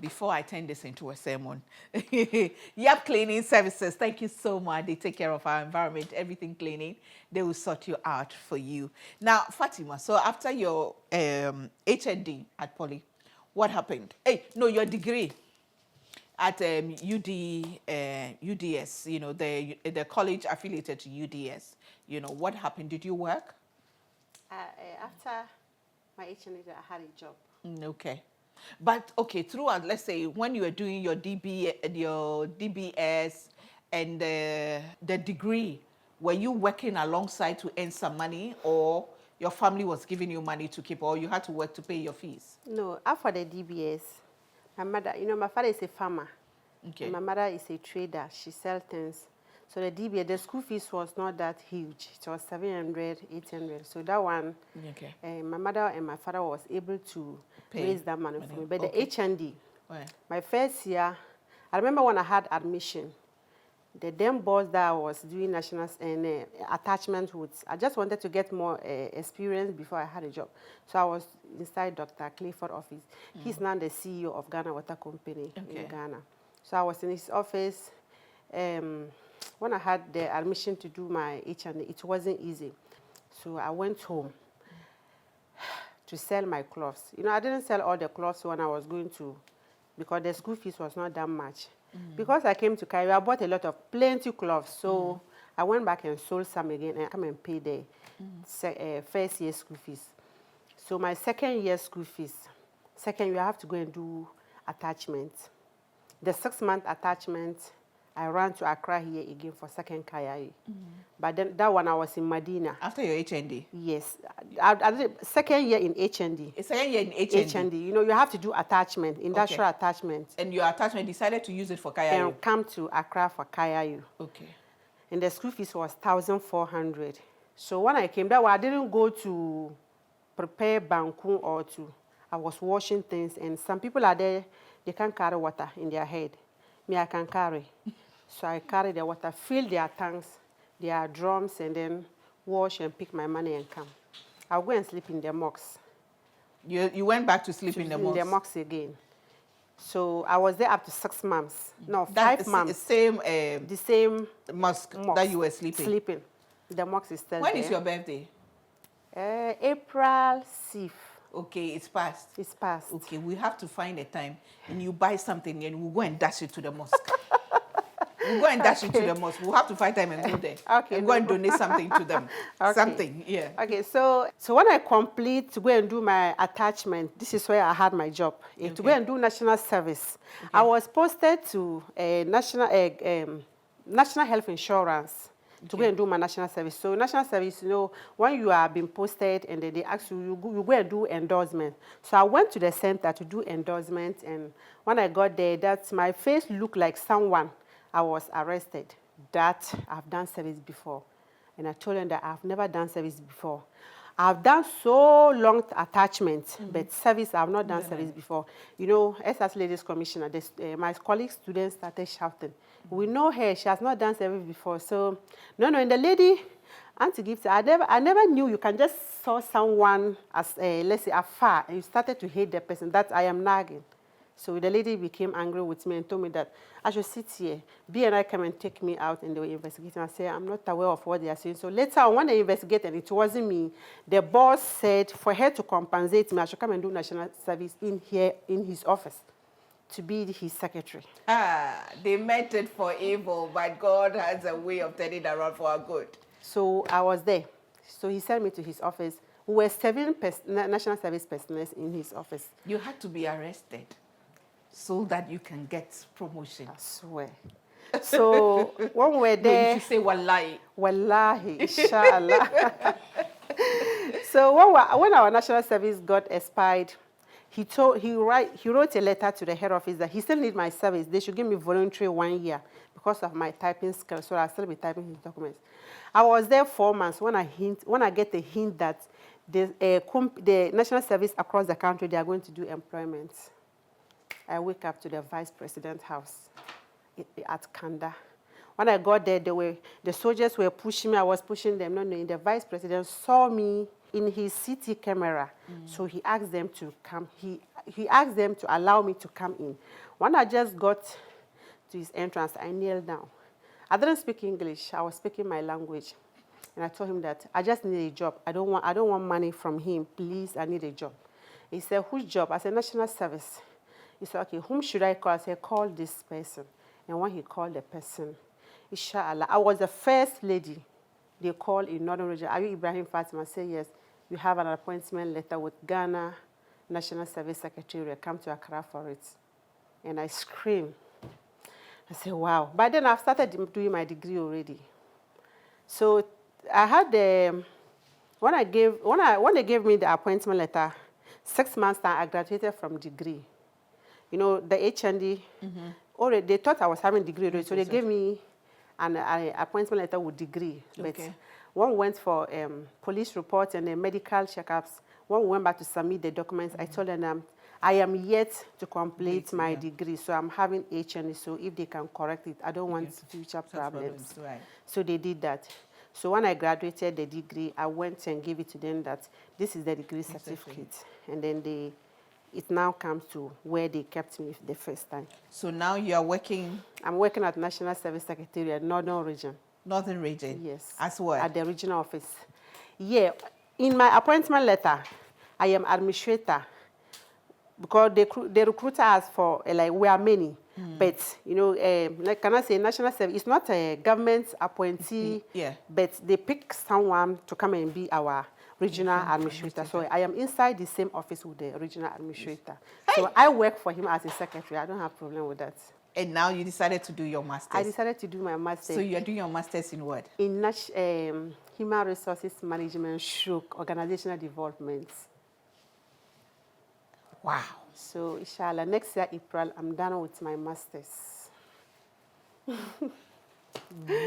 Speaker 1: before I turn this into a sermon, Yap Cleaning Services, thank you so much. They take care of our environment, everything cleaning. They will sort you out for you. Now, Fatima, so after your HND at Poly, what happened? Hey, no, your degree at UDS, you know, the college affiliated to UDS. You know, what happened? Did you work?
Speaker 2: After my HND, I had a job.
Speaker 1: Okay. But, okay, throughout, let's say, when you were doing your DBS and the degree, were you working alongside to earn some money, or your family was giving you money to keep, or you had to work to pay your fees?
Speaker 2: No, after the DBS, my mother, you know, my father is a farmer.
Speaker 1: Okay.
Speaker 2: And my mother is a trader. She sells things. So the DBA, the school fees was not that huge. It was 700, 800. So that one,
Speaker 1: okay.
Speaker 2: My mother and my father was able to raise that money for me. But
Speaker 1: okay.
Speaker 2: the HND,
Speaker 1: Right.
Speaker 2: my first year, I remember when I had admission, the then boss that I was doing national and attachment with, I just wanted to get more experience before I had a job. So I was inside Dr. Clifford's office. He's now the CEO of Ghana Water Company in Ghana. So I was in his office. When I had the admission to do my HND, it wasn't easy. So I went home to sell my clothes. You know, I didn't sell all the clothes when I was going to, because the school fees was not that much. Because I came to Cairo, I bought a lot of plenty clothes. So I went back and sold some again and come and pay the first year school fees. So my second year school fees, second year I have to go and do attachment. The 6-month attachment, I ran to Accra here again for second KIA. But then that one I was in Medina.
Speaker 1: After your HND?
Speaker 2: Yes. I did second year in HND.
Speaker 1: Second year in HND?
Speaker 2: HND. You know, you have to do attachment, industrial attachment.
Speaker 1: And your attachment decided to use it for KIA?
Speaker 2: And come to Accra for KIA.
Speaker 1: Okay.
Speaker 2: And the school fees was 1,400. So when I came there, I didn't go to prepare banku or to, I was washing things. And some people are there, they can't carry water in their head. Me, I can carry. So I carry the water, fill their tanks, their drums, and then wash and pick my money and come. I'll go and sleep in the mosque.
Speaker 1: You went back to sleep in the mosque?
Speaker 2: In the mosque again. So I was there up to 6 months. No, 5 months.
Speaker 1: The same mosque that you were sleeping?
Speaker 2: Sleeping. The mosque is still
Speaker 1: When
Speaker 2: there.
Speaker 1: is your birthday?
Speaker 2: April 6th.
Speaker 1: Okay, it's past.
Speaker 2: It's past.
Speaker 1: Okay, we have to find a time and you buy something and we'll go and dash it to the mosque. We'll go and dash it to the mosque. We'll have to find time and go there.
Speaker 2: Okay.
Speaker 1: And go and donate something to them.
Speaker 2: Okay.
Speaker 1: Something, yeah.
Speaker 2: Okay, so when I complete to go and do my attachment, this is where I had my job. To go and do national service. I was posted to national health insurance. to go and do my national service. So national service, when you are being posted and then they ask you, you go and do endorsement. So I went to the center to do endorsement, and when I got there, my face looked like someone I was arrested, that I've done service before. And I told them that I've never done service before. I've done so long attachment, but service, I've not done service before. As Ladies Commissioner, my colleague students started shouting, we know her, she has not done service before. So, no, and the lady, Auntie Gifty, I never knew you can just saw someone as, let's say, afar, and you started to hate the person, that I am nagging. So the lady became angry with me and told me that I should sit here. B and I come and take me out, and they were investigating. I said, I'm not aware of what they are saying. So later on, when they investigated, it wasn't me. The boss said for her to compensate me, I should come and do national service in his office, to be his secretary.
Speaker 1: They meant it for evil, but God has a way of turning around for our good.
Speaker 2: So I was there. So he sent me to his office. We were 7 national service personnel in his office.
Speaker 1: You had to be arrested so that you can get promotion.
Speaker 2: I swear. So when we were there,
Speaker 1: No, you should say wallahi.
Speaker 2: Wallahi, inshallah. So when our national service got expired, he wrote a letter to the head office that he still need my service. They should give me voluntary 1 year because of my typing skills, so I'll still be typing his documents. I was there 4 months when I get the hint that the national service across the country, they are going to do employment. I wake up to the vice president's house at Kanda. When I got there, the soldiers were pushing me. I was pushing them. No, the vice president saw me in his CT camera. So he asked them to come. He asked them to allow me to come in. When I just got to his entrance, I kneeled down. I didn't speak English. I was speaking my language. And I told him that I just need a job. I don't want money from him. Please, I need a job. He said, whose job? I said, national service. He said, okay, whom should I call? I said, call this person. And when he called the person, inshallah, I was the first lady they called in Northern Region. Are you Ibrahim Fatima? I said, yes. You have an appointment letter with Ghana National Service Secretariat. Come to Accra for it. And I screamed. I said, wow. By then, I've started doing my degree already. So I had when they gave me the appointment letter, 6 months time, I graduated from degree. The HND, already, they thought I was having degree already, so they gave me an appointment letter with degree.
Speaker 1: Okay.
Speaker 2: But one went for police reports and medical checkups. When we went back to submit the documents, I told them I am yet to complete my degree, so I'm having HND, so if they can correct it, I don't want future problems.
Speaker 1: Right.
Speaker 2: So they did that. So when I graduated the degree, I went and gave it to them that this is the degree certificate. And then it now comes to where they kept me the first time.
Speaker 1: So now you are working?
Speaker 2: I'm working at National Service Secretariat, Northern Region.
Speaker 1: Northern Region?
Speaker 2: Yes.
Speaker 1: As what?
Speaker 2: At the regional office. Yeah. In my appointment letter, I am administrator. Because the recruiter asked for, we are many. But, can I say national service? It's not a government appointee, but they pick someone to come and be our regional administrator. So I am inside the same office with the regional administrator. Hey. So I work for him as a secretary. I don't have a problem with that.
Speaker 1: And now you decided to do your master's?
Speaker 2: I decided to do my master's.
Speaker 1: So you're doing your master's in what?
Speaker 2: In Human Resources Management, Organizational Development.
Speaker 1: Wow.
Speaker 2: So, inshallah, next year, April, I'm done with my master's.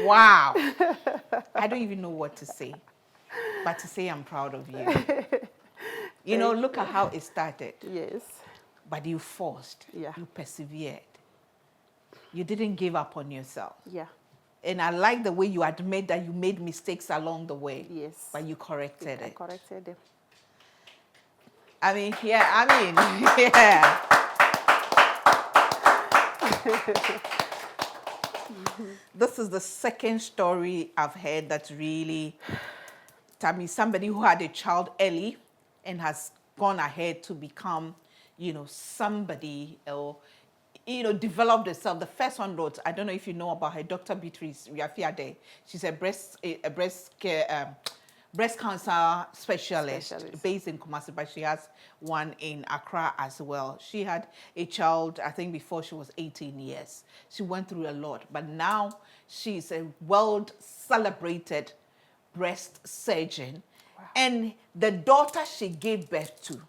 Speaker 1: Wow. I don't even know what to say, but to say I'm proud of you. Look at how it started.
Speaker 2: Yes.
Speaker 1: But you forced.
Speaker 2: Yeah.
Speaker 1: You persevered. You didn't give up on yourself.
Speaker 2: Yeah.
Speaker 1: And I like the way you admit that you made mistakes along the way.
Speaker 2: Yes.
Speaker 1: But you corrected it.
Speaker 2: I corrected them.
Speaker 1: Yeah. This is the second story I've heard that's really, somebody who had a child early and has gone ahead to become, somebody, or, developed herself. The first one wrote, I don't know if you know about her, Dr. Beatrice Riafiade. She's a breast care breast cancer specialist,
Speaker 2: Specialist.
Speaker 1: based in Kumasi, but she has one in Accra as well. She had a child, I think, before she was 18 years. She went through a lot, but now she's a world celebrated breast surgeon.
Speaker 2: Wow.
Speaker 1: And the daughter she gave birth to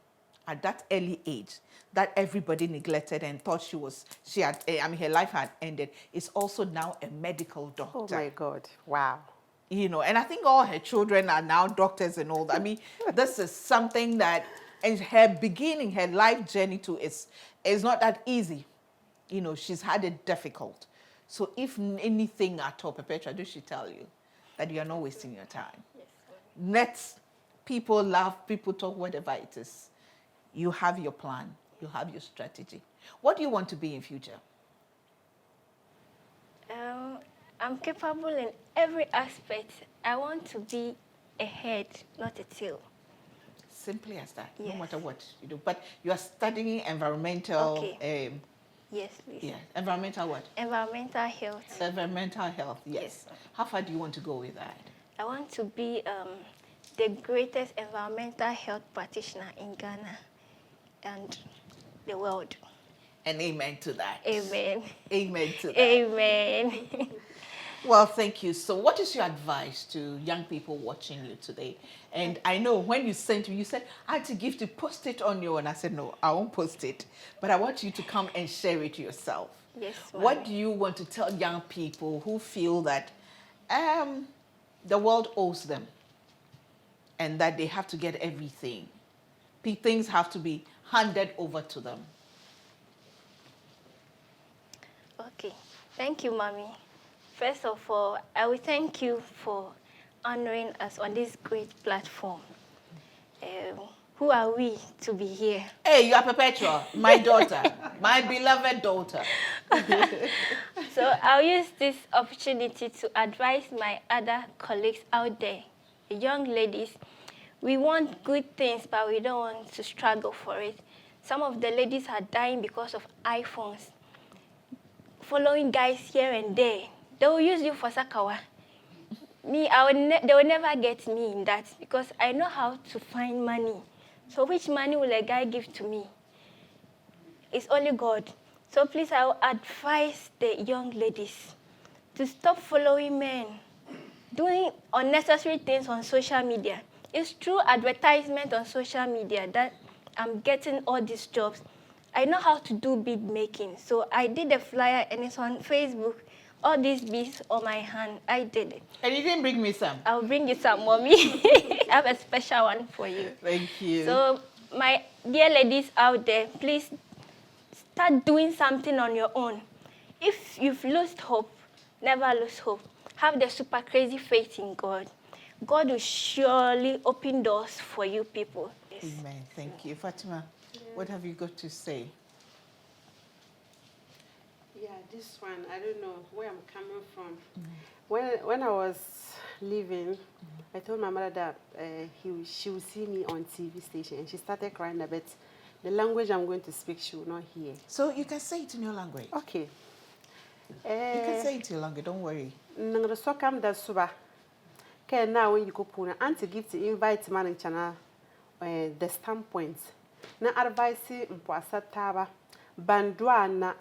Speaker 1: at that early age, that everybody neglected and thought her life had ended, is also now a medical doctor.
Speaker 2: Oh my God. Wow.
Speaker 1: You know, and I think all her children are now doctors and all that. I mean, this is something that, and her life journey too is not that easy. You know, she's had it difficult. So if anything at all, Perpetua, do she tell you that you are not wasting your time?
Speaker 3: Yes.
Speaker 1: Let people laugh, people talk, whatever it is. You have your plan. You have your strategy. What do you want to be in future?
Speaker 3: I'm capable in every aspect. I want to be a head, not a tail.
Speaker 1: Simply as that,
Speaker 3: Yes.
Speaker 1: no matter what you do. But you are studying environmental.
Speaker 3: Okay. Yes, please.
Speaker 1: Yeah, environmental what?
Speaker 3: Environmental health.
Speaker 1: Environmental health. Yes.
Speaker 3: Yes.
Speaker 1: How far do you want to go with that?
Speaker 3: I want to be the greatest environmental health practitioner in Ghana and the world.
Speaker 1: And amen to that.
Speaker 3: Amen.
Speaker 1: Amen to that.
Speaker 3: Amen.
Speaker 1: Well, thank you. So what is your advice to young people watching you today? And I know when you sent me, you said, Auntie Gifty, post it on your, and I said, no, I won't post it. But I want you to come and share it yourself.
Speaker 3: Yes,
Speaker 1: What
Speaker 3: Mommy.
Speaker 1: do you want to tell young people who feel that the world owes them and that they have to get everything? Things have to be handed over to them.
Speaker 3: Okay. Thank you, Mommy. First of all, I will thank you for honoring us on this great platform. Who are we to be here?
Speaker 1: Hey, you are Perpetua, my daughter, my beloved daughter.
Speaker 3: So I'll use this opportunity to advise my other colleagues out there, the young ladies. We want good things, but we don't want to struggle for it. Some of the ladies are dying because of iPhones, following guys here and there. They will use you for sakawa. Me, they will never get me in that because I know how to find money. So which money will a guy give to me? It's only God. So please, I will advise the young ladies to stop following men, doing unnecessary things on social media. It's through advertisement on social media that I'm getting all these jobs. I know how to do bead making. So I did a flyer and it's on Facebook. All these beads on my hand, I did it.
Speaker 1: And you didn't bring me some.
Speaker 3: I'll bring you some, Mommy. I have a special one for you.
Speaker 1: Thank you.
Speaker 3: So my dear ladies out there, please start doing something on your own. If you've lost hope, never lose hope. Have the super crazy faith in God. God will surely open doors for you people. Yes.
Speaker 1: Amen. Thank you. Fatima, what have you got to say?
Speaker 2: Yeah, this one, I don't know where I'm coming from. When I was leaving, I told my mother that she would see me on TV station, and she started crying a bit. The language I'm going to speak, she will not hear.
Speaker 1: So you can say it in your language.
Speaker 2: Okay.
Speaker 1: You can say it in your language, don't worry.
Speaker 2: Nangro so kam da suba. Ke na when you go puna Auntie Gifty invite man in channel the standpoint. Na advice mpwasa taba bandwa na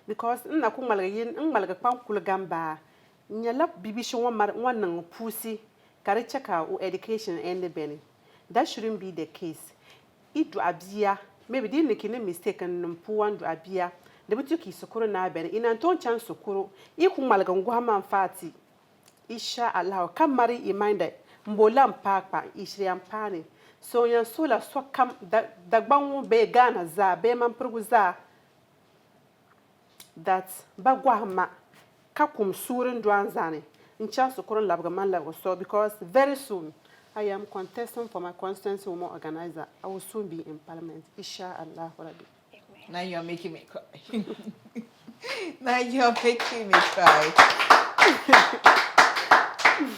Speaker 2: because na ku malga kwan kul gamba nyala bibi shi wan nang pusi kare cheka o education and the beni. That shouldn't be the case. Idu abia maybe di nekine mistake npu wan du abia de butu ki sokoro na beni ina ton chan sokoro iku malga ngwa man fati insha Allah kamari imanda mbola mpakpa ishri ampani so yan sola so kam da gbanwo be Ghana za be man purguza that bagwahma kakum surin duanzane in chance of labga man labga so because very soon I am contesting for my constituency women organizer. I will soon be in parliament. Inshallah.
Speaker 1: Now you're making me cry. Now you're making me cry.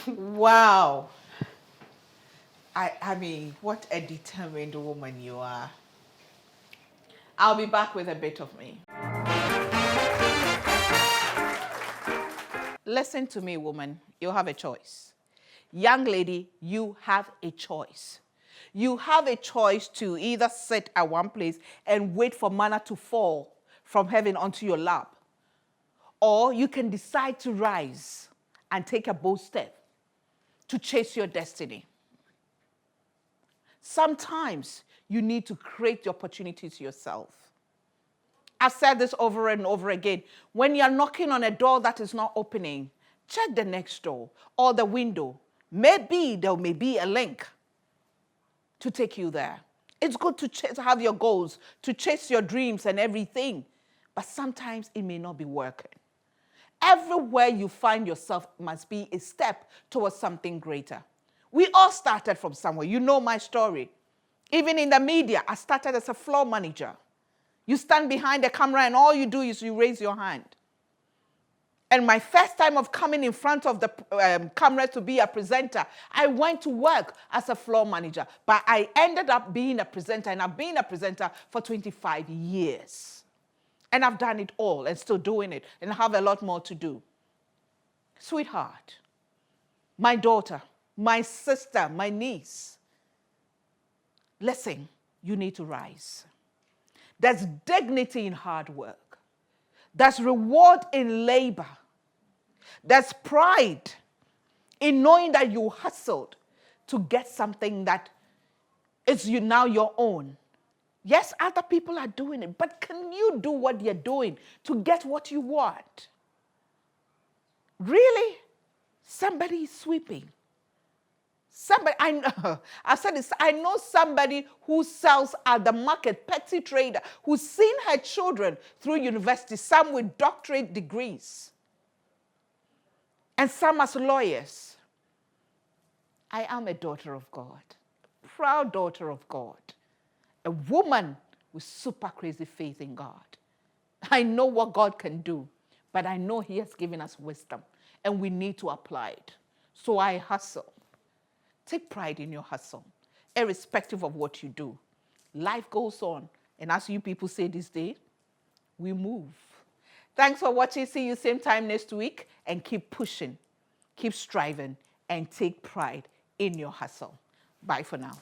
Speaker 1: Wow. I mean, what a determined woman you are. I'll be back with a bit of me. Listen to me, woman. You have a choice. Young lady, you have a choice. You have a choice to either sit at one place and wait for manna to fall from heaven onto your lap, or you can decide to rise and take a bold step to chase your destiny. Sometimes you need to create the opportunities yourself. I've said this over and over again. When you're knocking on a door that is not opening, check the next door or the window. Maybe there may be a link to take you there. It's good to have your goals, to chase your dreams and everything, but sometimes it may not be working. Everywhere you find yourself must be a step towards something greater. We all started from somewhere. You know my story. Even in the media, I started as a floor manager. You stand behind the camera and all you do is you raise your hand. And my first time of coming in front of the camera to be a presenter, I went to work as a floor manager. But I ended up being a presenter, and I've been a presenter for 25 years. And I've done it all and still doing it and have a lot more to do. Sweetheart, my daughter, my sister, my niece, listen, you need to rise. There's dignity in hard work. There's reward in labor. There's pride in knowing that you hustled to get something that is now your own. Yes, other people are doing it, but can you do what they're doing to get what you want? Really? Somebody is sweeping. Somebody, I said this, I know somebody who sells at the market, petty trader, who's seen her children through university, some with doctorate degrees, and some as lawyers. I am a daughter of God, proud daughter of God. A woman with super crazy faith in God. I know what God can do, but I know He has given us wisdom, and we need to apply it. So I hustle. Take pride in your hustle, irrespective of what you do. Life goes on, and as you people say this day, we move. Thanks for watching. See you same time next week, and keep pushing, keep striving, and take pride in your hustle. Bye for now.